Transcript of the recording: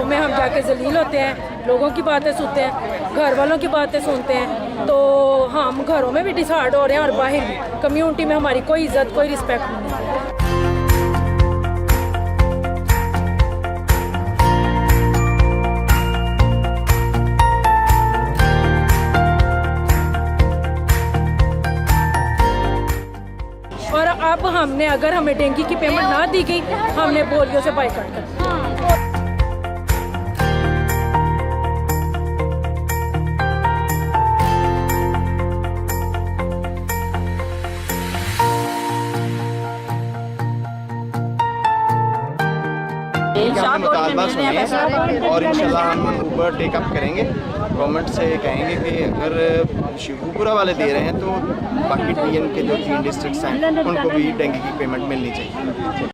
में हम जाके जलील होते हैं, लोगों की बातें सुनते हैं, घर वालों की बातें सुनते हैं। तो हम घरों में भी डिसहार्ड हो रहे हैं और बाहर भी कम्युनिटी में हमारी कोई इज्जत कोई रिस्पेक्ट नहीं है। और अब हमने अगर हमें डेंगू की पेमेंट ना दी गई, हमने पोलियो से बाइकआउट कर दिया। हम मुतालबा सुने और इंशाल्लाह हम ऊपर टेकअप करेंगे, गवर्नमेंट से कहेंगे कि अगर शिवपुरा वाले दे रहे हैं तो बाकी टीएन के जो 3 डिस्ट्रिक्ट्स हैं उनको भी डेंगू की पेमेंट मिलनी चाहिए।